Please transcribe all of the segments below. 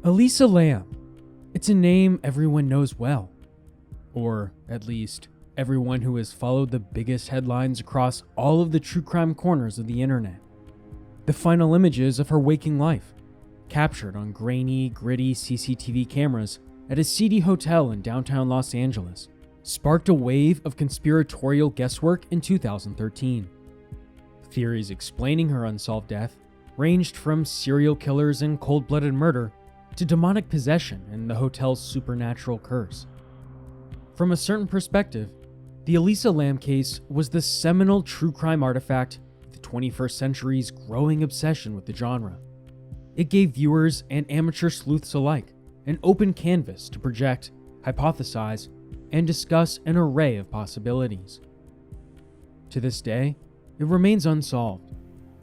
Elisa Lam. It's a name everyone knows well. Or, at least, everyone who has followed the biggest headlines across all of the true crime corners of the internet. The final images of her waking life, captured on grainy, gritty CCTV cameras at a seedy hotel in downtown Los Angeles, sparked a wave of conspiratorial guesswork in 2013. Theories explaining her unsolved death ranged from serial killers and cold-blooded murder to demonic possession and the hotel's supernatural curse. From a certain perspective, the Elisa Lam case was the seminal true crime artifact of the 21st century's growing obsession with the genre. It gave viewers and amateur sleuths alike an open canvas to project, hypothesize, and discuss an array of possibilities. To this day, it remains unsolved,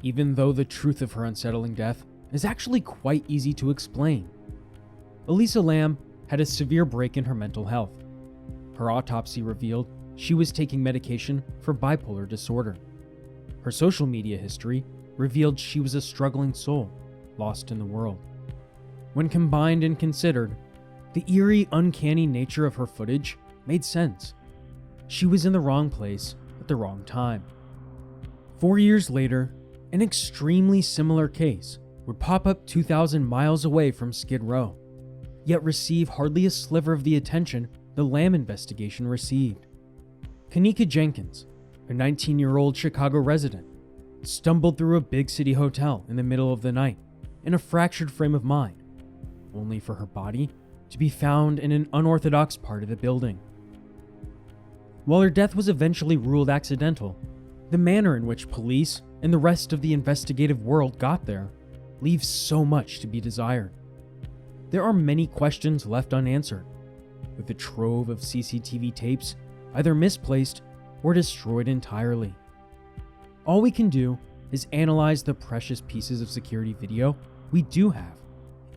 even though the truth of her unsettling death is actually quite easy to explain. Elisa Lam had a severe break in her mental health. Her autopsy revealed she was taking medication for bipolar disorder. Her social media history revealed she was a struggling soul, lost in the world. When combined and considered, the eerie, uncanny nature of her footage made sense. She was in the wrong place at the wrong time. 4 years later, an extremely similar case would pop up 2,000 miles away from Skid Row, yet receive hardly a sliver of the attention the Lam investigation received. Kenneka Jenkins, a 19-year-old Chicago resident, stumbled through a big city hotel in the middle of the night in a fractured frame of mind, only for her body to be found in an unorthodox part of the building. While her death was eventually ruled accidental, the manner in which police and the rest of the investigative world got there leaves so much to be desired. There are many questions left unanswered, with a trove of CCTV tapes either misplaced or destroyed entirely. All we can do is analyze the precious pieces of security video we do have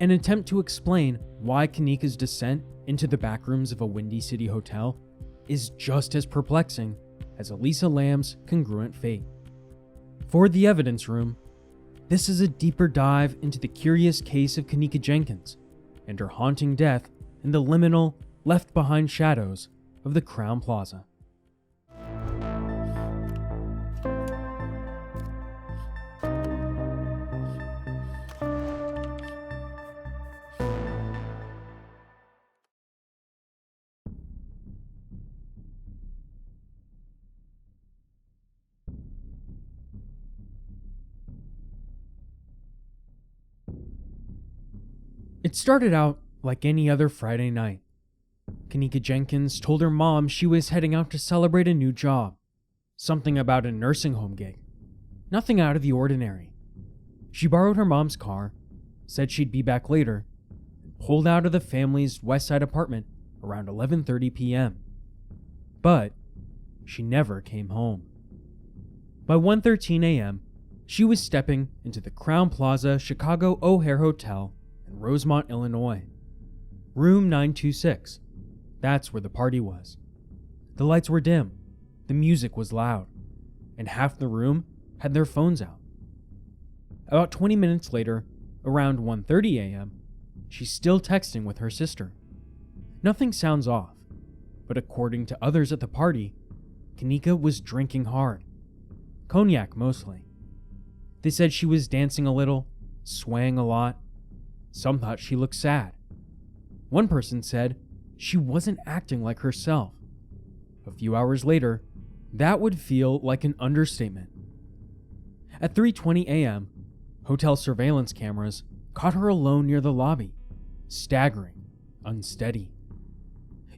and attempt to explain why Kenneka's descent into the backrooms of a Windy City hotel is just as perplexing as Elisa Lam's congruent fate. For The Evidence Room, this is a deeper dive into the curious case of Kenneka Jenkins and her haunting death in the liminal, left-behind shadows of the Crowne Plaza. It started out like any other Friday night. Kenneka Jenkins told her mom she was heading out to celebrate a new job. Something about a nursing home gig. Nothing out of the ordinary. She borrowed her mom's car, said she'd be back later, and pulled out of the family's West Side apartment around 11:30 p.m. But she never came home. By 1:13 a.m., she was stepping into the Crowne Plaza Chicago O'Hare Hotel in Rosemont, Illinois. Room 926. That's where the party was. The lights were dim, the music was loud, and half the room had their phones out. About 20 minutes later, around 1:30 a.m., she's still texting with her sister. Nothing sounds off, but according to others at the party, Kenneka was drinking hard. Cognac mostly. They said she was dancing a little, swaying a lot. Some thought she looked sad. One person said she wasn't acting like herself. A few hours later, that would feel like an understatement. At 3:20 a.m., hotel surveillance cameras caught her alone near the lobby, staggering, unsteady.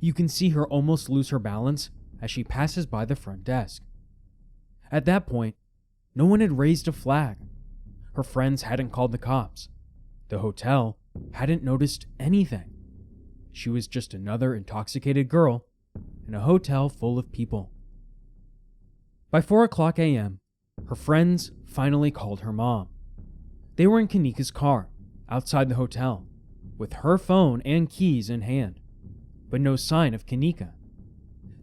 You can see her almost lose her balance as she passes by the front desk. At that point, no one had raised a flag. Her friends hadn't called the cops. The hotel hadn't noticed anything. She was just another intoxicated girl in a hotel full of people. By 4:00 a.m., her friends finally called her mom. They were in Kenneka's car, outside the hotel, with her phone and keys in hand, but no sign of Kenneka.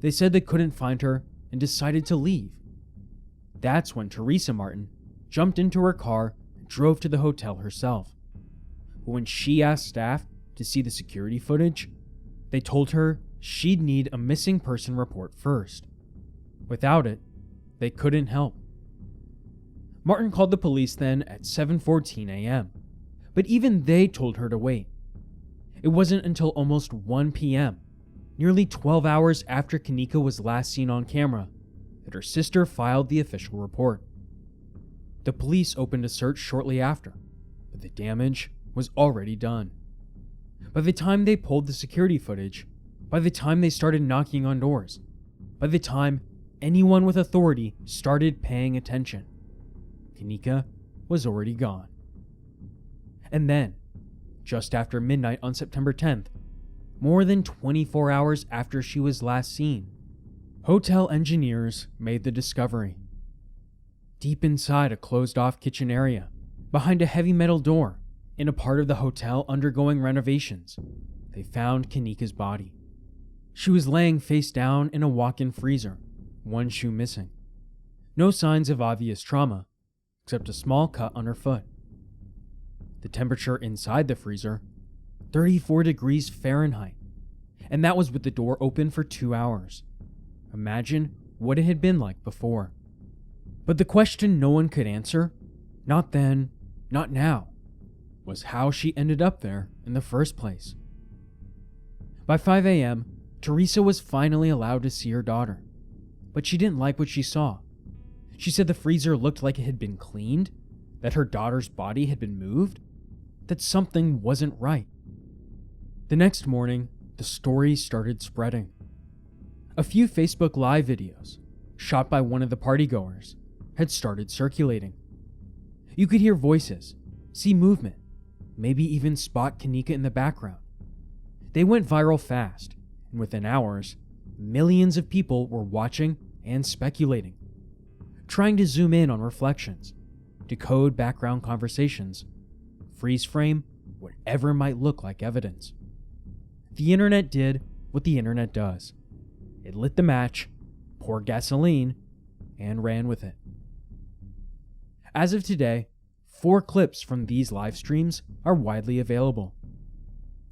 They said they couldn't find her and decided to leave. That's when Teresa Martin jumped into her car and drove to the hotel herself. But when she asked staff to see the security footage, they told her she'd need a missing person report first. Without it, they couldn't help. Martin called the police then at 7:14 a.m., but even they told her to wait. It wasn't until almost 1 p.m., nearly 12 hours after Kenneka was last seen on camera, that her sister filed the official report. The police opened a search shortly after, but the damage was already done. By the time they pulled the security footage, by the time they started knocking on doors, by the time anyone with authority started paying attention, Kenneka was already gone. And then, just after midnight on September 10th, more than 24 hours after she was last seen, hotel engineers made the discovery. Deep inside a closed-off kitchen area, behind a heavy metal door, in a part of the hotel undergoing renovations, they found Kenneka's body. She was laying face down in a walk-in freezer, one shoe missing. No signs of obvious trauma, except a small cut on her foot. The temperature inside the freezer, 34 degrees Fahrenheit, and that was with the door open for 2 hours. Imagine what it had been like before. But the question no one could answer, not then, not now, was how she ended up there in the first place. By 5 a.m., Teresa was finally allowed to see her daughter, but she didn't like what she saw. She said the freezer looked like it had been cleaned, that her daughter's body had been moved, that something wasn't right. The next morning, the story started spreading. A few Facebook Live videos, shot by one of the partygoers, had started circulating. You could hear voices, see movement, maybe even spot Kenneka in the background. They went viral fast, and within hours, millions of people were watching and speculating, trying to zoom in on reflections, decode background conversations, freeze frame whatever might look like evidence. The internet did what the internet does. It lit the match, poured gasoline, and ran with it. As of today, 4 clips from these live streams are widely available.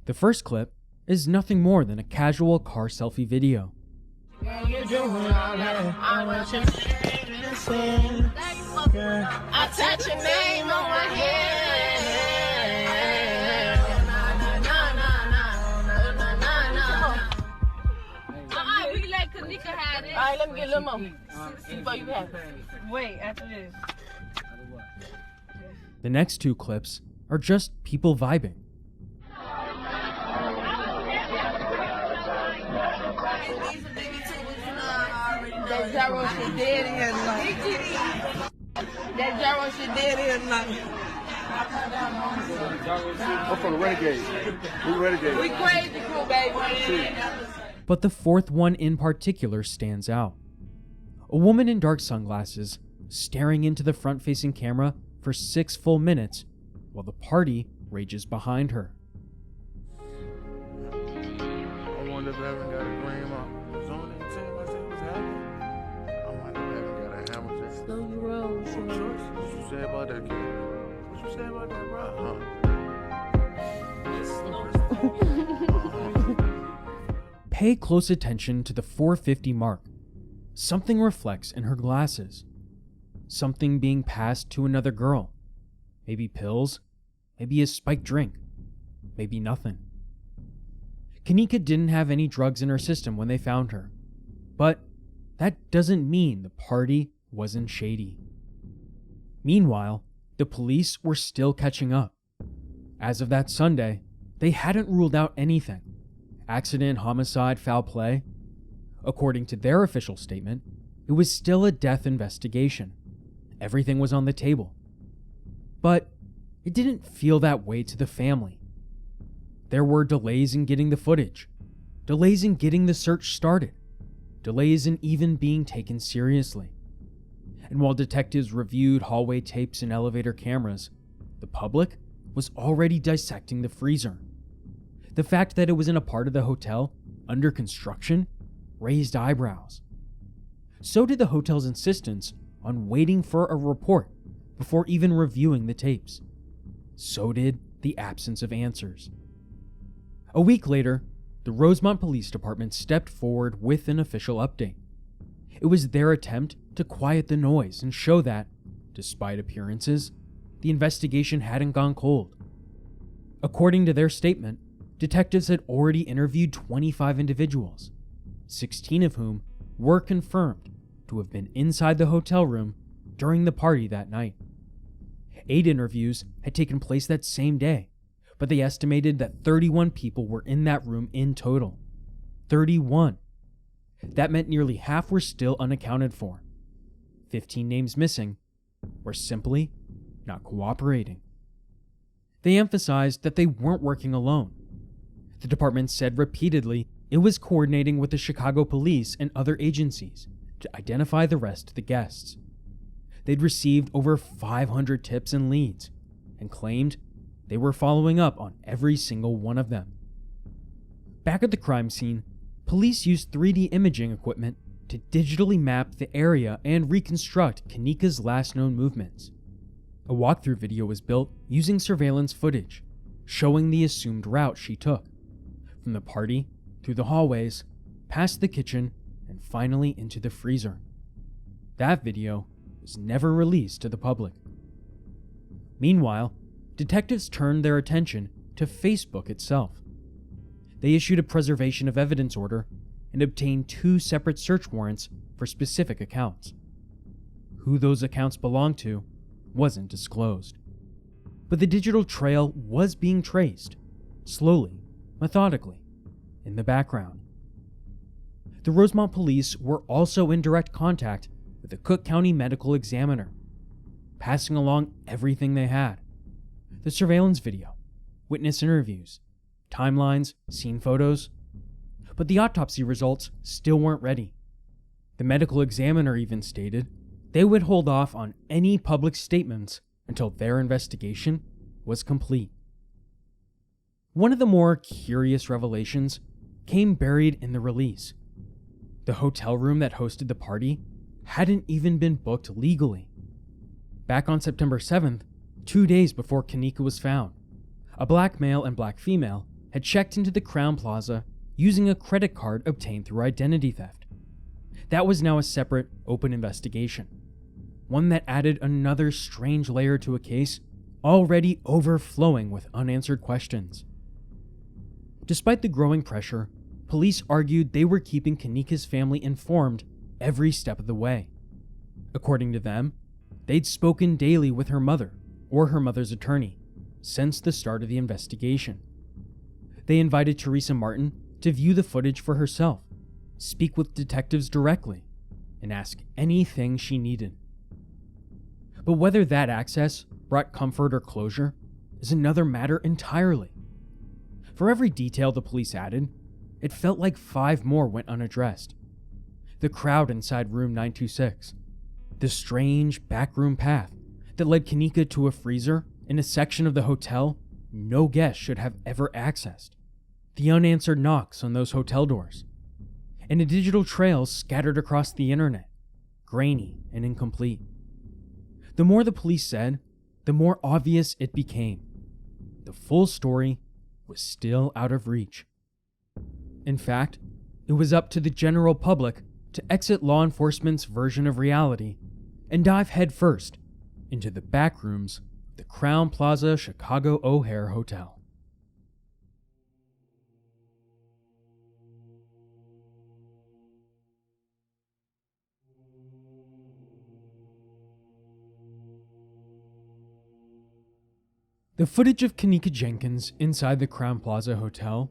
The first clip is nothing more than a casual car selfie video. I touch your name on my head. We let Kenneka have it. All right, let me get a little more. Before you have it. Wait, after this. The next 2 clips are just people vibing. That gyro shit dead in like. That gyro shit dead in like. I'm from the Renegade. We Renegade. We crazy crew, baby. But the 4th one in particular stands out. A woman in dark sunglasses staring into the front-facing camera for 6 full minutes while the party rages behind her. I wonder if I haven't got a green up. What's happening? I wonder if I haven't got a hammer. Slow your roll, What you say about that, kid? What you say about that, bro? Pay close attention to the 450 mark. Something reflects in her glasses. Something being passed to another girl. Maybe pills, maybe a spiked drink, maybe nothing. Kenneka didn't have any drugs in her system when they found her, but that doesn't mean the party wasn't shady. Meanwhile, the police were still catching up. As of that Sunday, they hadn't ruled out anything. Accident, homicide, foul play. According to their official statement, it was still a death investigation. Everything was on the table. But it didn't feel that way to the family. There were delays in getting the footage, delays in getting the search started, delays in even being taken seriously. And while detectives reviewed hallway tapes and elevator cameras, the public was already dissecting the freezer. The fact that it was in a part of the hotel under construction raised eyebrows. So did the hotel's insistence on waiting for a report before even reviewing the tapes. So did the absence of answers. A week later, the Rosemont Police Department stepped forward with an official update. It was their attempt to quiet the noise and show that, despite appearances, the investigation hadn't gone cold. According to their statement, detectives had already interviewed 25 individuals, 16 of whom were confirmed to have been inside the hotel room during the party that night. 8 interviews had taken place that same day, but they estimated that 31 people were in that room in total. 31. That meant nearly half were still unaccounted for. 15 names missing, or simply not cooperating. They emphasized that they weren't working alone. The department said repeatedly it was coordinating with the Chicago police and other agencies to identify the rest of the guests. They'd received over 500 tips and leads, and claimed they were following up on every single one of them. Back at the crime scene, police used 3D imaging equipment to digitally map the area and reconstruct Kenneka's last known movements. A walkthrough video was built using surveillance footage, showing the assumed route she took, from the party, through the hallways, past the kitchen, and finally into the freezer. That video was never released to the public. Meanwhile, detectives turned their attention to Facebook itself. They issued a preservation of evidence order and obtained 2 separate search warrants for specific accounts. Who those accounts belonged to wasn't disclosed. But the digital trail was being traced, slowly, methodically, in the background. The Rosemont police were also in direct contact with the Cook County Medical Examiner, passing along everything they had: the surveillance video, witness interviews, timelines, scene photos. But the autopsy results still weren't ready. The medical examiner even stated they would hold off on any public statements until their investigation was complete. One of the more curious revelations came buried in the release. The hotel room that hosted the party hadn't even been booked legally. Back on September 7th, 2 days before Kenneka was found, a black male and black female had checked into the Crowne Plaza using a credit card obtained through identity theft. That was now a separate, open investigation, one that added another strange layer to a case already overflowing with unanswered questions. Despite the growing pressure, police argued they were keeping Kenneka's family informed every step of the way. According to them, they'd spoken daily with her mother or her mother's attorney since the start of the investigation. They invited Teresa Martin to view the footage for herself, speak with detectives directly, and ask anything she needed. But whether that access brought comfort or closure is another matter entirely. For every detail the police added, it felt like 5 more went unaddressed. The crowd inside room 926, the strange backroom path that led Kenneka to a freezer in a section of the hotel no guest should have ever accessed, the unanswered knocks on those hotel doors, and the digital trails scattered across the internet, grainy and incomplete. The more the police said, the more obvious it became. The full story was still out of reach. In fact, it was up to the general public to exit law enforcement's version of reality and dive headfirst into the backrooms of the Crowne Plaza Chicago O'Hare Hotel. The footage of Kenneka Jenkins inside the Crowne Plaza Hotel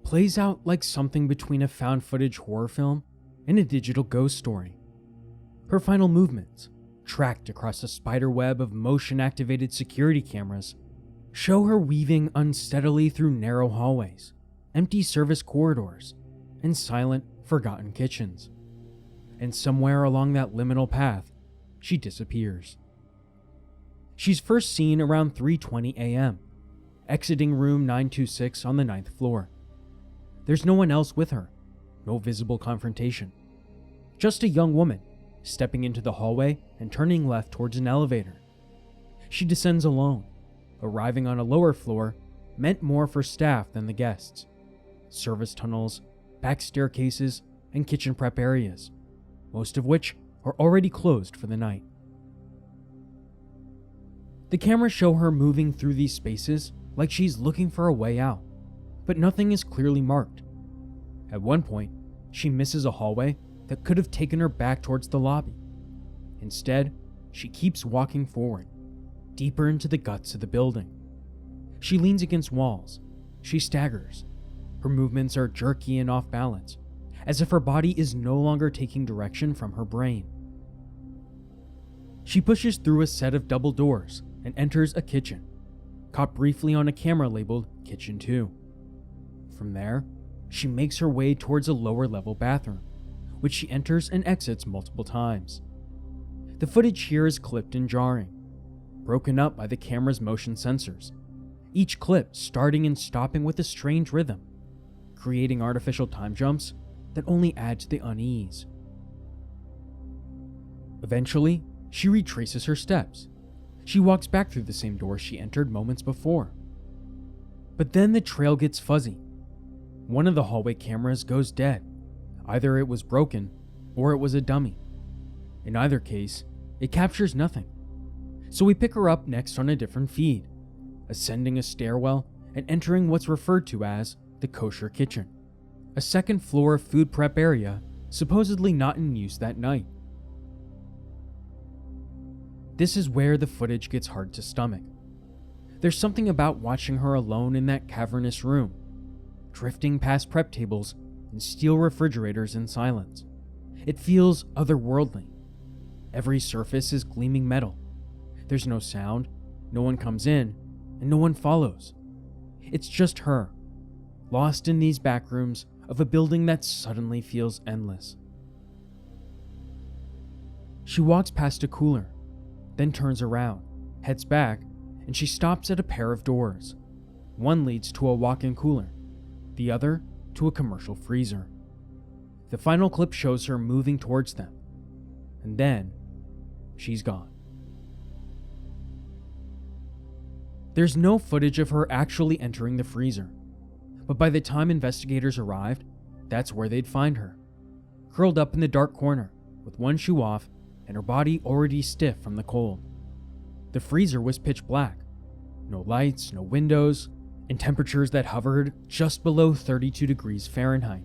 plays out like something between a found footage horror film and a digital ghost story. Her final movements, tracked across a spider web of motion-activated security cameras, show her weaving unsteadily through narrow hallways, empty service corridors, and silent, forgotten kitchens. And somewhere along that liminal path, she disappears. She's first seen around 3:20 a.m., exiting room 926 on the 9th floor. There's no one else with her, no visible confrontation. Just a young woman, stepping into the hallway and turning left towards an elevator. She descends alone, arriving on a lower floor meant more for staff than the guests, service tunnels, back staircases, and kitchen prep areas, most of which are already closed for the night. The cameras show her moving through these spaces like she's looking for a way out, but nothing is clearly marked. At one point, she misses a hallway that could have taken her back towards the lobby. Instead, she keeps walking forward, deeper into the guts of the building. She leans against walls. She staggers. Her movements are jerky and off balance, as if her body is no longer taking direction from her brain. She pushes through a set of double doors and enters a kitchen, caught briefly on a camera labeled Kitchen 2. From there, she makes her way towards a lower level bathroom, which she enters and exits multiple times. The footage here is clipped and jarring, broken up by the camera's motion sensors, each clip starting and stopping with a strange rhythm, creating artificial time jumps that only add to the unease. Eventually, she retraces her steps. She walks back through the same door she entered moments before. But then the trail gets fuzzy. One of the hallway cameras goes dead. Either it was broken, or it was a dummy. In either case, it captures nothing. So we pick her up next on a different feed, ascending a stairwell and entering what's referred to as the kosher kitchen, a second floor food prep area supposedly not in use that night. This is where the footage gets hard to stomach. There's something about watching her alone in that cavernous room, drifting past prep tables and steel refrigerators in silence. It feels otherworldly. Every surface is gleaming metal. There's no sound, no one comes in, and no one follows. It's just her, lost in these back rooms of a building that suddenly feels endless. She walks past a cooler, then turns around, heads back, and she stops at a pair of doors. One leads to a walk-in cooler, the other to a commercial freezer. The final clip shows her moving towards them, and then she's gone. There's no footage of her actually entering the freezer, but by the time investigators arrived, that's where they'd find her, curled up in the dark corner with one shoe off and her body already stiff from the cold. The freezer was pitch black, no lights, no windows, and temperatures that hovered just below 32 degrees Fahrenheit.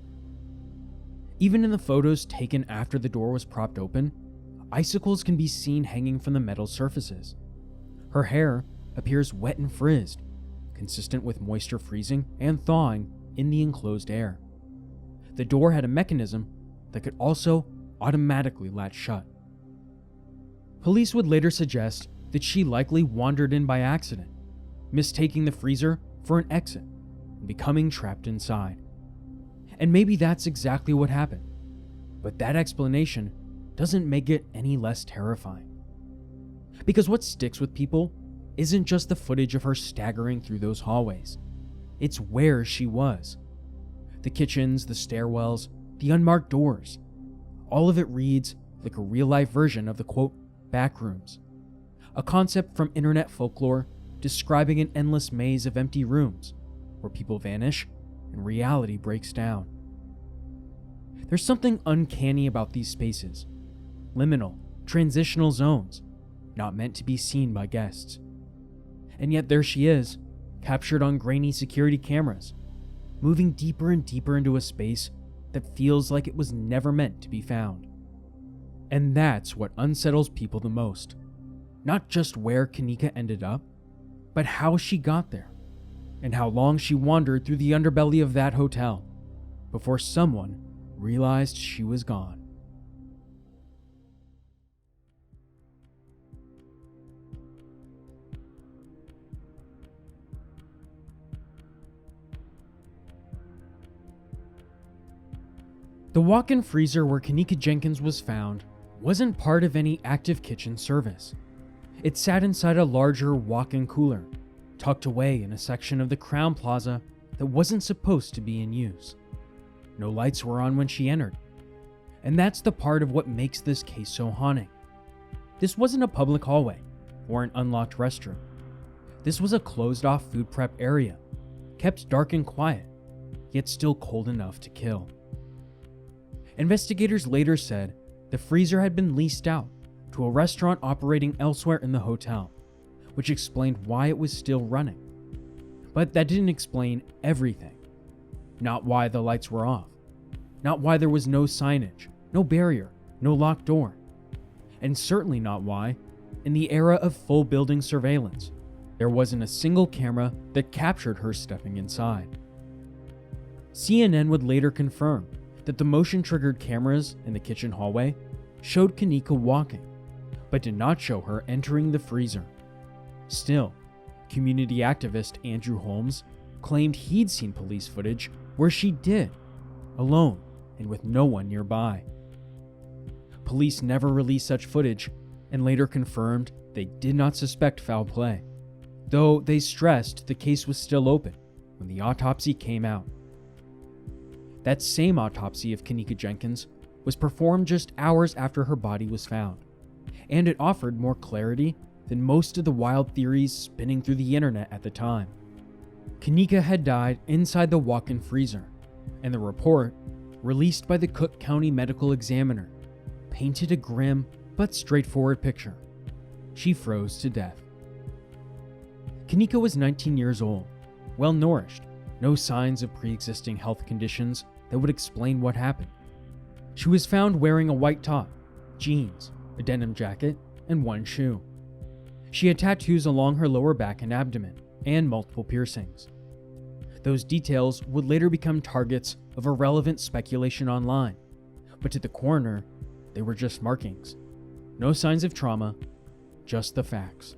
Even in the photos taken after the door was propped open, icicles can be seen hanging from the metal surfaces. Her hair appears wet and frizzed, consistent with moisture freezing and thawing in the enclosed air. The door had a mechanism that could also automatically latch shut. Police would later suggest that she likely wandered in by accident, mistaking the freezer for an exit and becoming trapped inside. And maybe that's exactly what happened, but that explanation doesn't make it any less terrifying. Because what sticks with people isn't just the footage of her staggering through those hallways, it's where she was. The kitchens, the stairwells, the unmarked doors, all of it reads like a real-life version of the quote, Backrooms, a concept from internet folklore describing an endless maze of empty rooms where people vanish and reality breaks down. There's something uncanny about these spaces, liminal, transitional zones, not meant to be seen by guests. And yet there she is, captured on grainy security cameras, moving deeper and deeper into a space that feels like it was never meant to be found. And that's what unsettles people the most. Not just where Kenneka ended up, but how she got there, and how long she wandered through the underbelly of that hotel before someone realized she was gone. The walk-in freezer where Kenneka Jenkins was found wasn't part of any active kitchen service. It sat inside a larger walk-in cooler, tucked away in a section of the Crown Plaza that wasn't supposed to be in use. No lights were on when she entered. And that's the part of what makes this case so haunting. This wasn't a public hallway or an unlocked restroom. This was a closed-off food prep area, kept dark and quiet, yet still cold enough to kill. Investigators later said the freezer had been leased out to a restaurant operating elsewhere in the hotel, which explained why it was still running. But that didn't explain everything. Not why the lights were off. Not why there was no signage, no barrier, no locked door. And certainly not why, in the era of full building surveillance, there wasn't a single camera that captured her stepping inside. CNN would later confirm that the motion-triggered cameras in the kitchen hallway showed Kenneka walking, but did not show her entering the freezer. Still, community activist Andrew Holmes claimed he'd seen police footage where she did, alone and with no one nearby. Police never released such footage and later confirmed they did not suspect foul play, though they stressed the case was still open when the autopsy came out. That same autopsy of Kenneka Jenkins was performed just hours after her body was found, and it offered more clarity than most of the wild theories spinning through the internet at the time. Kenneka had died inside the walk-in freezer, and the report, released by the Cook County Medical Examiner, painted a grim but straightforward picture. She froze to death. Kenneka was 19 years old, well-nourished, no signs of pre-existing health conditions that would explain what happened. She was found wearing a white top, jeans, a denim jacket, and one shoe. She had tattoos along her lower back and abdomen, and multiple piercings. Those details would later become targets of irrelevant speculation online, but to the coroner, they were just markings. No signs of trauma, just the facts.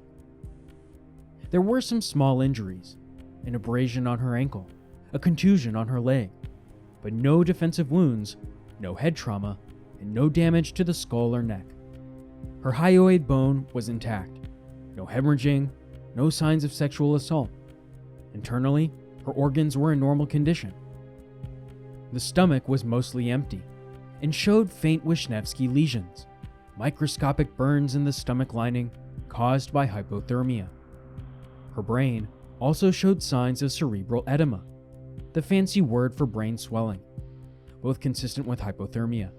There were some small injuries, an abrasion on her ankle, a contusion on her leg, but no defensive wounds, no head trauma, and no damage to the skull or neck. Her hyoid bone was intact, no hemorrhaging, no signs of sexual assault. Internally, her organs were in normal condition. The stomach was mostly empty and showed faint Wisniewski lesions, microscopic burns in the stomach lining caused by hypothermia. Her brain also showed signs of cerebral edema, the fancy word for brain swelling, both consistent with hypothermia.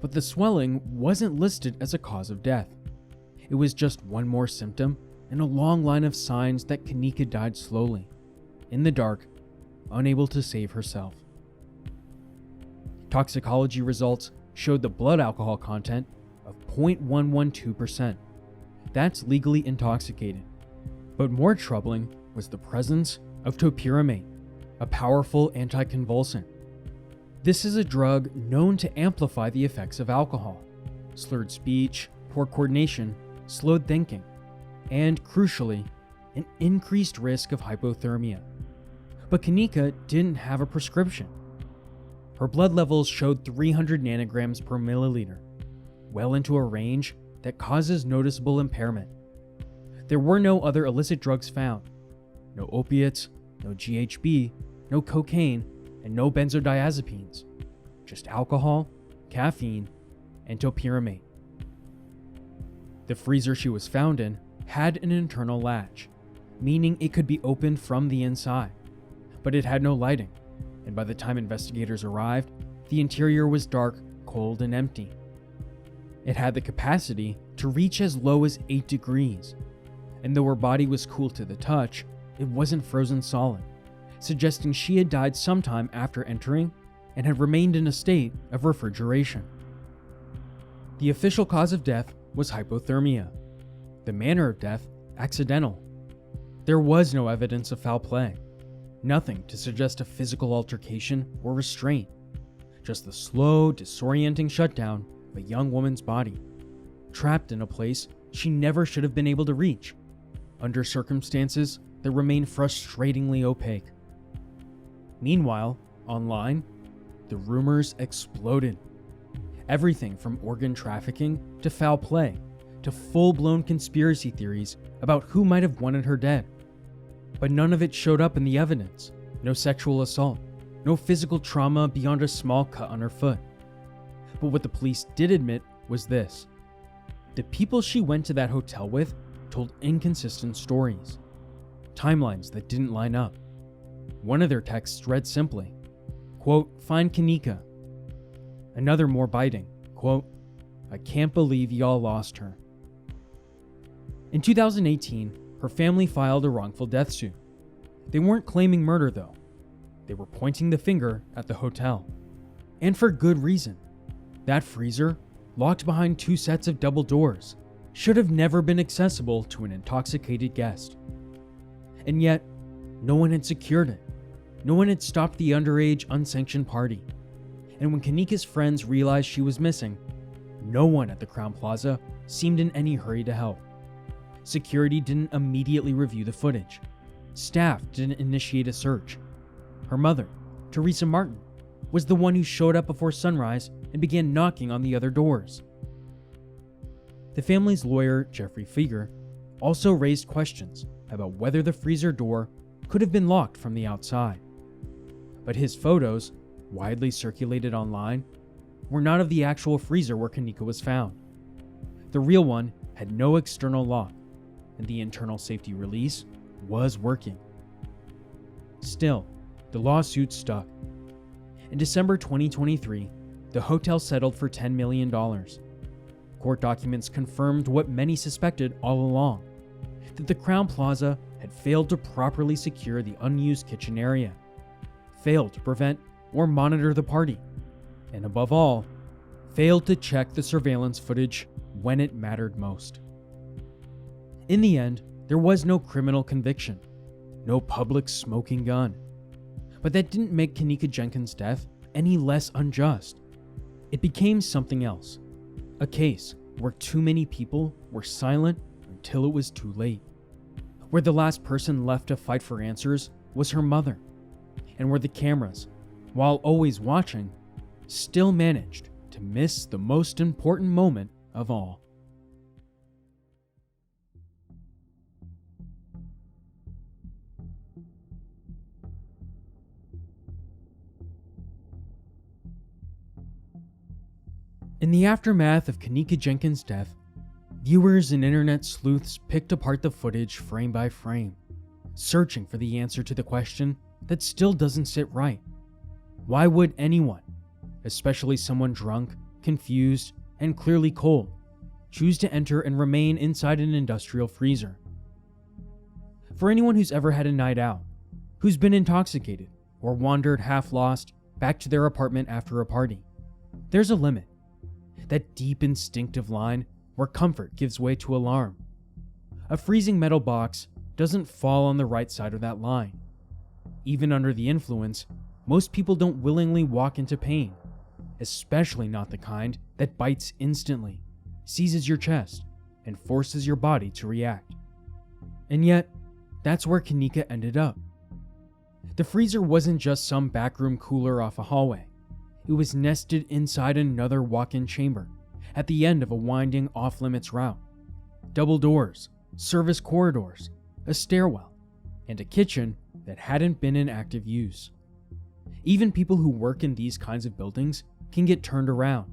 But the swelling wasn't listed as a cause of death. It was just one more symptom in a long line of signs that Kenneka died slowly, in the dark, unable to save herself. Toxicology results showed the blood alcohol content of 0.112%. That's legally intoxicated. But more troubling was the presence of topiramate, a powerful anticonvulsant. This is a drug known to amplify the effects of alcohol, slurred speech, poor coordination, slowed thinking, and, crucially, an increased risk of hypothermia. But Kenneka didn't have a prescription. Her blood levels showed 300 nanograms per milliliter, well into a range that causes noticeable impairment. There were no other illicit drugs found. No opiates, no GHB, no cocaine, and no benzodiazepines. Just alcohol, caffeine, and topiramate. The freezer she was found in had an internal latch, meaning it could be opened from the inside, but it had no lighting, and by the time investigators arrived, the interior was dark, cold, and empty. It had the capacity to reach as low as 8 degrees, and though her body was cool to the touch, it wasn't frozen solid, suggesting she had died sometime after entering and had remained in a state of refrigeration. The official cause of death was hypothermia. The manner of death, accidental. There was no evidence of foul play. Nothing to suggest a physical altercation or restraint. Just the slow, disorienting shutdown of a young woman's body, trapped in a place she never should have been able to reach, under circumstances that remain frustratingly opaque. Meanwhile, online, the rumors exploded. Everything from organ trafficking to foul play to full-blown conspiracy theories about who might have wanted her dead. But none of it showed up in the evidence. No sexual assault, no physical trauma beyond a small cut on her foot. But what the police did admit was this: the people she went to that hotel with told inconsistent stories, timelines that didn't line up. One of their texts read simply, quote, "Find Kenneka." Another more biting, quote, "I can't believe y'all lost her." In 2018, her family filed a wrongful death suit. They weren't claiming murder though. They were pointing the finger at the hotel. And for good reason. That freezer, locked behind 2 sets of double doors, should have never been accessible to an intoxicated guest. And yet, no one had secured it. No one had stopped the underage, unsanctioned party. And when Kenneka's friends realized she was missing, no one at the Crown Plaza seemed in any hurry to help. Security didn't immediately review the footage. Staff didn't initiate a search. Her mother, Teresa Martin, was the one who showed up before sunrise and began knocking on the other doors. The family's lawyer, Jeffrey Fieger, also raised questions about whether the freezer door could have been locked from the outside. But his photos, widely circulated online, were not of the actual freezer where Kenneka was found. The real one had no external lock, and the internal safety release was working. Still, the lawsuit stuck. In December 2023, the hotel settled for $10 million. Court documents confirmed what many suspected all along, that the Crown Plaza had failed to properly secure the unused kitchen area, failed to prevent or monitor the party, and above all, failed to check the surveillance footage when it mattered most. In the end, there was no criminal conviction, no public smoking gun. But that didn't make Kenneka Jenkins' death any less unjust. It became something else, a case where too many people were silent until it was too late, where the last person left to fight for answers was her mother, and where the cameras, while always watching, still managed to miss the most important moment of all. In the aftermath of Kenneka Jenkins' death, viewers and internet sleuths picked apart the footage frame by frame, searching for the answer to the question that still doesn't sit right. Why would anyone, especially someone drunk, confused, and clearly cold, choose to enter and remain inside an industrial freezer? For anyone who's ever had a night out, who's been intoxicated, or wandered half lost back to their apartment after a party, there's a limit. That deep instinctive line where comfort gives way to alarm. A freezing metal box doesn't fall on the right side of that line. Even under the influence, most people don't willingly walk into pain, especially not the kind that bites instantly, seizes your chest, and forces your body to react. And yet, that's where Kenneka ended up. The freezer wasn't just some backroom cooler off a hallway. It was nested inside another walk-in chamber, at the end of a winding off-limits route. Double doors, service corridors, a stairwell, and a kitchen that hadn't been in active use. Even people who work in these kinds of buildings can get turned around.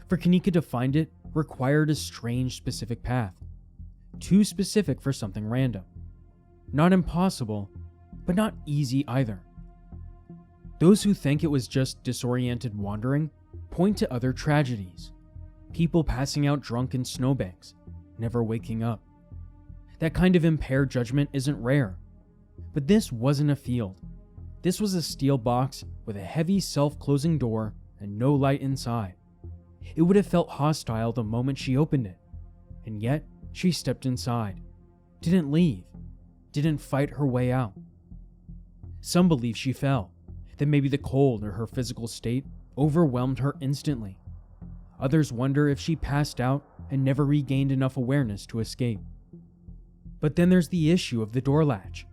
For Kenneka to find it required a strange specific path. Too specific for something random. Not impossible, but not easy either. Those who think it was just disoriented wandering point to other tragedies. People passing out drunk in snowbanks, never waking up. That kind of impaired judgment isn't rare. But this wasn't a field. This was a steel box with a heavy self-closing door and no light inside. It would have felt hostile the moment she opened it. And yet, she stepped inside. Didn't leave. Didn't fight her way out. Some believe she fell, that maybe the cold or her physical state overwhelmed her instantly. Others wonder if she passed out and never regained enough awareness to escape. But then there's the issue of the door latch.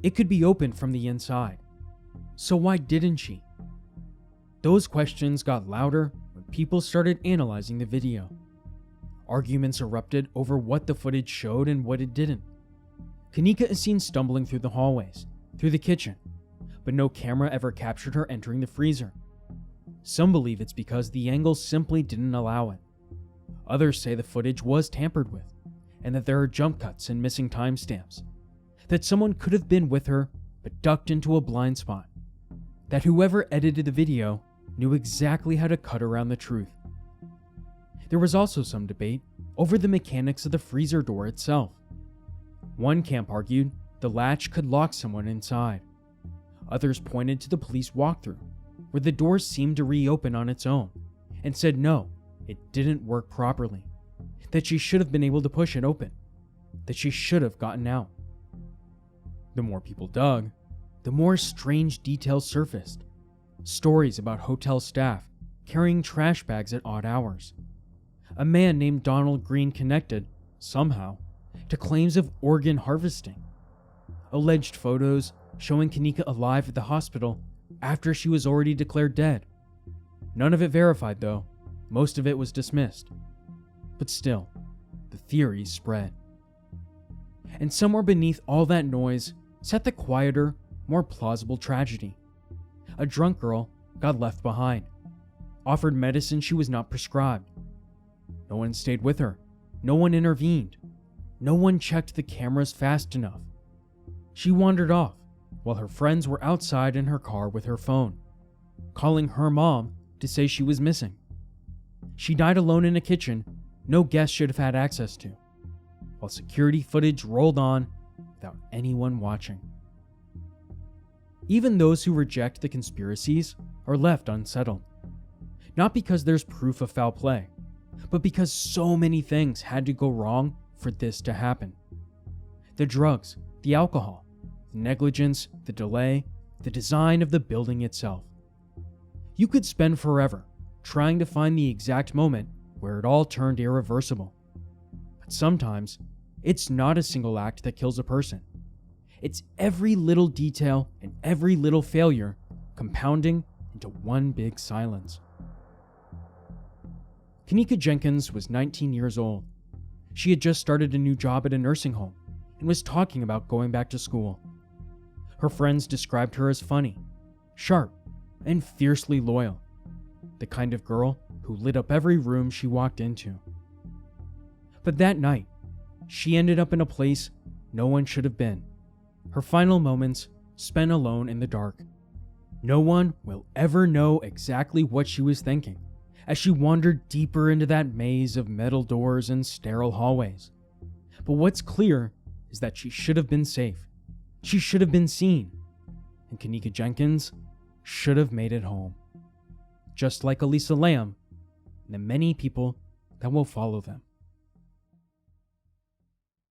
It could be opened from the inside. So why didn't she? Those questions got louder when people started analyzing the video. Arguments erupted over what the footage showed and what it didn't. Kenneka is seen stumbling through the hallways, through the kitchen, but no camera ever captured her entering the freezer. Some believe it's because the angle simply didn't allow it. Others say the footage was tampered with, and that there are jump cuts and missing timestamps. That someone could have been with her, but ducked into a blind spot. that whoever edited the video knew exactly how to cut around the truth. There was also some debate over the mechanics of the freezer door itself. One camp argued the latch could lock someone inside. Others pointed to the police walkthrough, where the door seemed to reopen on its own, and said no, it didn't work properly, that she should have been able to push it open, that she should have gotten out. The more people dug, the more strange details surfaced. Stories about hotel staff carrying trash bags at odd hours. A man named Donald Green connected, somehow, to claims of organ harvesting. Alleged photos showing Kenneka alive at the hospital after she was already declared dead. None of it verified, though. Most of it was dismissed. But still, the theories spread. And somewhere beneath all that noise sat the quieter, more plausible tragedy. A drunk girl got left behind, offered medicine she was not prescribed. No one stayed with her. No one intervened. No one checked the cameras fast enough. She wandered off while her friends were outside in her car with her phone, calling her mom to say she was missing. She died alone in a kitchen no guest should have had access to, while security footage rolled on without anyone watching. Even those who reject the conspiracies are left unsettled. Not because there's proof of foul play, but because so many things had to go wrong for this to happen. The drugs, the alcohol, the negligence, the delay, the design of the building itself. You could spend forever trying to find the exact moment where it all turned irreversible. But sometimes, it's not a single act that kills a person. It's every little detail and every little failure compounding into one big silence. Kenneka Jenkins was 19 years old. She had just started a new job at a nursing home and was talking about going back to school. Her friends described her as funny, sharp, and fiercely loyal. The kind of girl who lit up every room she walked into. But that night, she ended up in a place no one should have been. Her final moments spent alone in the dark. No one will ever know exactly what she was thinking as she wandered deeper into that maze of metal doors and sterile hallways. But what's clear is that she should have been safe. She should have been seen. And Kenneka Jenkins should have made it home. Just like Elisa Lamb and the many people that will follow them.